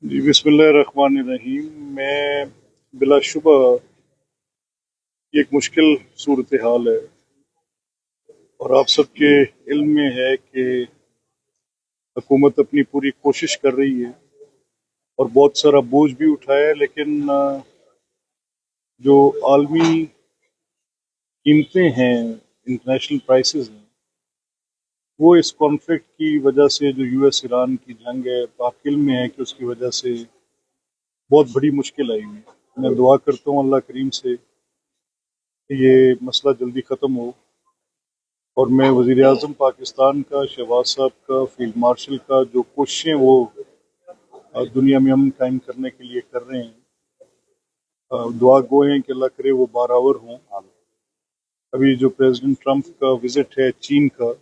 جی بسم اللہ الرحمن الرحیم۔ میں بلا شبہ یہ ایک مشکل صورتحال ہے، اور آپ سب کے علم میں ہے کہ حکومت اپنی پوری کوشش کر رہی ہے اور بہت سارا بوجھ بھی اٹھایا ہے، لیکن جو عالمی قیمتیں ہیں، انٹرنیشنل پرائسز ہیں، وہ اس کانفلکٹ کی وجہ سے جو یو ایس ایران کی جنگ ہے، آپ کے علم میں ہے کہ اس کی وجہ سے بہت بڑی مشکل آئی ہوئی ہے۔ میں دعا کرتا ہوں اللہ کریم سے کہ یہ مسئلہ جلدی ختم ہو، اور میں وزیر اعظم پاکستان کا، شہباز صاحب کا، فیلڈ مارشل کا جو کوششیں وہ دنیا میں امن قائم کرنے کے لیے کر رہے ہیں، دعا گو ہیں کہ اللہ کرے وہ بارآور ہوں۔ ابھی جو پریزیڈنٹ ٹرمپ کا وزٹ ہے چین کا،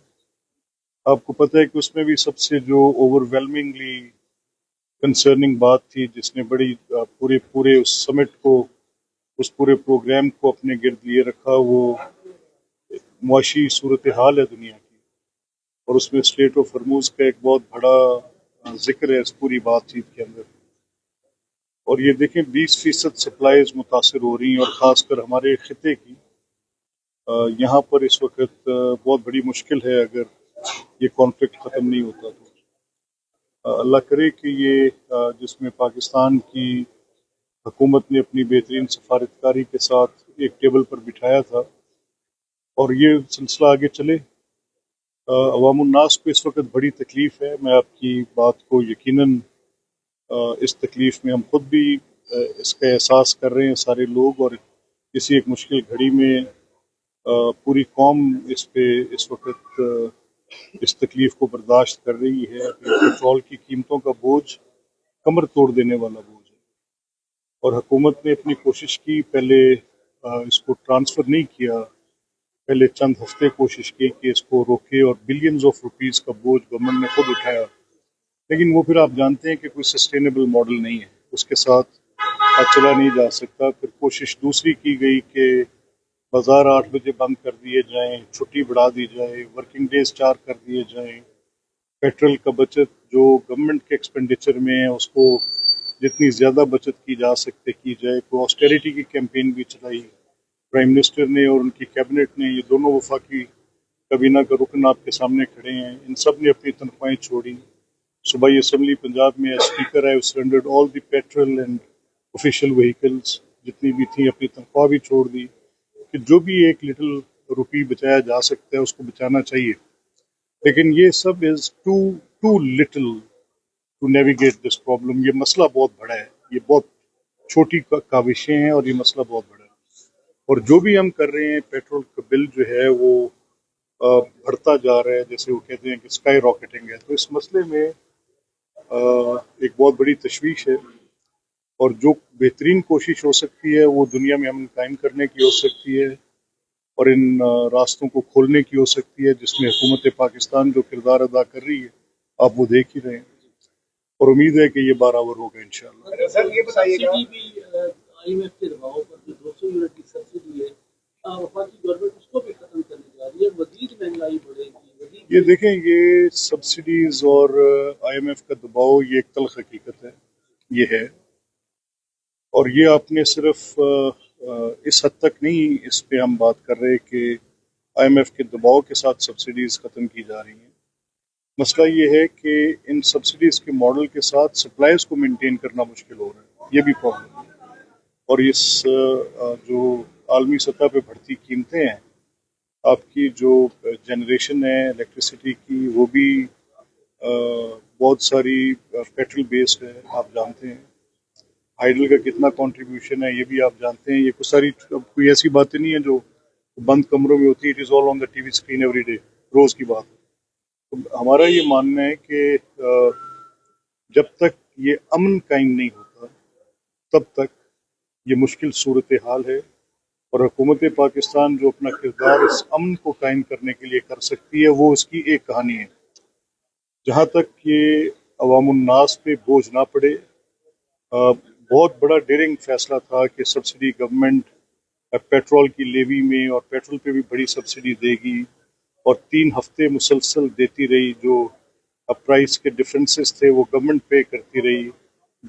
آپ کو پتہ ہے کہ اس میں بھی سب سے جو اوور ویلمنگلی کنسرننگ بات تھی، جس نے بڑی پورے اس سمٹ کو، اس پورے پروگرام کو اپنے گرد لیے رکھا، وہ معاشی صورتحال ہے دنیا کی، اور اس میں اسٹریٹ آف ہرموز کا ایک بہت بڑا ذکر ہے اس پوری بات چیت کے اندر۔ اور یہ دیکھیں 20% سپلائیز متاثر ہو رہی ہیں، اور خاص کر ہمارے خطے کی یہاں پر اس وقت بہت بڑی مشکل ہے اگر یہ کانفلکٹ ختم نہیں ہوتا تو۔ اللہ کرے کہ یہ جس میں پاکستان کی حکومت نے اپنی بہترین سفارتکاری کے ساتھ ایک ٹیبل پر بٹھایا تھا، اور یہ سلسلہ آگے چلے۔ عوام الناس کو اس وقت بڑی تکلیف ہے، میں آپ کی بات کو یقیناً اس تکلیف میں ہم خود بھی اس کا احساس کر رہے ہیں سارے لوگ، اور کسی ایک مشکل گھڑی میں پوری قوم اس پہ اس وقت اس تکلیف کو برداشت کر رہی ہے۔ پیٹرول کی قیمتوں کا بوجھ کمر توڑ دینے والا بوجھ ہے، اور حکومت نے اپنی کوشش کی، پہلے اس کو ٹرانسفر نہیں کیا، پہلے چند ہفتے کوشش کی کہ اس کو روکے، اور بلینز آف روپیز کا بوجھ گورنمنٹ نے خود اٹھایا، لیکن وہ پھر آپ جانتے ہیں کہ کوئی سسٹینیبل ماڈل نہیں ہے، اس کے ساتھ چلا نہیں جا سکتا۔ پھر کوشش دوسری کی گئی کہ بازار 8 بجے بند کر دیے جائیں، چھٹی بڑھا دی جائے، ورکنگ ڈیز 4 کر دیے جائیں، پیٹرول کا بچت جو گورنمنٹ کے ایکسپینڈیچر میں ہے اس کو جتنی زیادہ بچت کی جا سکتے کی جائے۔ کوئی آسٹیریٹی کی کیمپین بھی چلائی پرائم منسٹر نے اور ان کی کیبنٹ نے، یہ دونوں وفاقی کابینہ کا رکن آپ کے سامنے کھڑے ہیں، ان سب نے اپنی تنخواہیں چھوڑی۔ صوبائی اسمبلی پنجاب میں اسپیکر ہے، سرنڈرڈ آل دی پیٹرول اینڈ آفیشیل وہیکلز، جتنی بھی تھیں اپنی تنخواہ بھی چھوڑ دی، کہ جو بھی ایک لٹل روپی بچایا جا سکتا ہے اس کو بچانا چاہیے، لیکن یہ سب is too little to navigate this problem. یہ مسئلہ بہت بڑا ہے، یہ بہت چھوٹی کاوشیں ہیں، اور یہ مسئلہ بہت بڑا ہے، اور جو بھی ہم کر رہے ہیں، پیٹرول کا بل جو ہے وہ بڑھتا جا رہا ہے، جیسے وہ کہتے ہیں کہ اسکائی راکٹنگ ہے۔ تو اس مسئلے میں ایک بہت بڑی تشویش ہے، اور جو بہترین کوشش ہو سکتی ہے وہ دنیا میں امن قائم کرنے کی ہو سکتی ہے، اور ان راستوں کو کھولنے کی ہو سکتی ہے، جس میں حکومت پاکستان جو کردار ادا کر رہی ہے آپ وہ دیکھ ہی رہے ہیں، اور امید ہے کہ یہ بارآور ہوگا انشاءاللہ۔ سر یہ بتائیے گا بھی آئی ایم ایف کے دباؤ پر جو 200 یونٹ کی سبسڈی ہے، وفاقی گورنمنٹ اس کو بھی ختم کرنے جا رہی ہے، مزید مہنگائی بڑھے گی۔ یہ دیکھیں، یہ سبسڈیز اور آئی ایم ایف کا دباؤ یہ ایک تلخ حقیقت ہے، یہ ہے، اور یہ آپ نے صرف اس حد تک نہیں اس پہ ہم بات کر رہے کہ آئی ایم ایف کے دباؤ کے ساتھ سبسڈیز ختم کی جا رہی ہیں۔ مسئلہ یہ ہے کہ ان سبسڈیز کے ماڈل کے ساتھ سپلائیز کو مینٹین کرنا مشکل ہو رہا ہے، یہ بھی پرابلم ہے، اور اس جو عالمی سطح پہ بڑھتی قیمتیں ہیں، آپ کی جو جنریشن ہے الیکٹریسٹی کی وہ بھی بہت ساری پیٹرول بیسڈ ہے، آپ جانتے ہیں ہائیڈل کا کتنا کنٹریبیوشن ہے، یہ بھی آپ جانتے ہیں۔ یہ کچھ ساری کوئی ایسی باتیں نہیں ہیں جو بند کمروں میں ہوتی ہے، it is all on the T V screen every day, روز کی بات۔ تو ہمارا یہ ماننا ہے کہ جب تک یہ امن قائم نہیں ہوتا تب تک یہ مشکل صورتحال ہے، اور حکومت پاکستان جو اپنا کردار اس امن کو قائم کرنے کے لیے کر سکتی ہے وہ اس کی ایک کہانی ہے۔ جہاں تک یہ عوام الناس پہ بوجھ نہ پڑے، بہت بڑا ڈیرنگ فیصلہ تھا کہ سبسڈی گورنمنٹ پیٹرول کی لیوی میں، اور پیٹرول پہ بھی بڑی سبسڈی دے گی، اور 3 ہفتے مسلسل دیتی رہی، جو پرائس کے ڈفرینسز تھے وہ گورنمنٹ پے کرتی رہی،